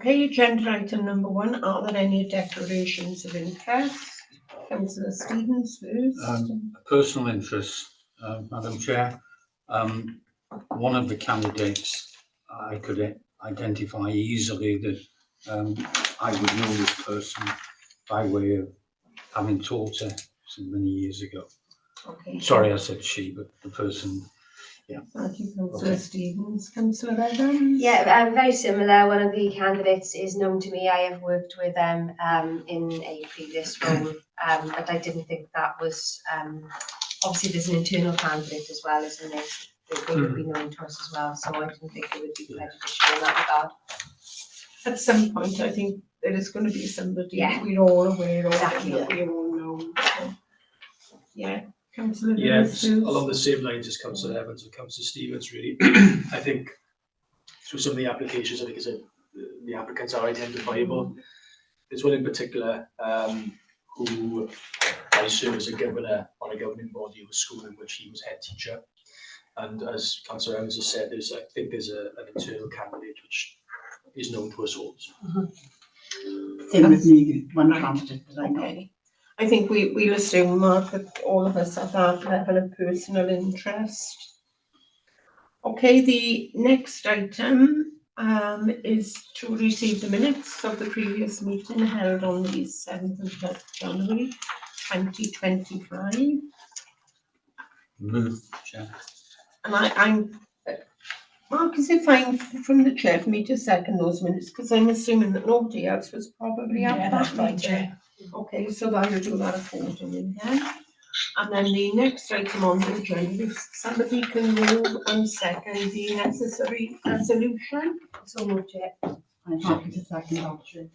Okay, agenda item number 1. Are there any declarations of interest? Councillor Stevens first. Personal interest, Madam Chair. One of the candidates I could identify easily that I would know this person by way of having taught her so many years ago. Okay. Sorry, I said she, but the person. Yeah. Thank you, Councillor Stevens. Councillor Evans? Yeah, very similar. One of the candidates is known to me. I have worked with them in a previous role, but I didn't think that was, obviously there's an internal candidate as well, isn't there? They would be known to us as well, so I didn't think it would be prejudicial in that regard. At some point, I think there is going to be somebody Yeah. we're all aware of, Exactly. that we all know. So, yeah, Councillor Yeah, Lewis first. along the same lines as Councillor Evans and Councillor Stevens, really. I think through some of the applications, I think the applicants are identifiable. There's one in particular who I serve as a governor on a governing body of a school in which he was head teacher. And as Councillor Evans has said, I think there's an internal candidate which is known to us all. Same with me, one candidate that I know. Okay. I think we'll assume, Mark, that all of us have that level of personal interest. Okay, the next item is to receive the minutes of the previous meeting held on the 7th of January 2025. Move, Chair. And I'm Mark, is it fine from the chair for me to second those minutes? Because I'm assuming that nobody else was probably at that meeting. Okay, so I'll do that accordingly then. And then the next item on the agenda, if somebody can move and second the necessary resolution. So moved, yeah. I'm happy to second that.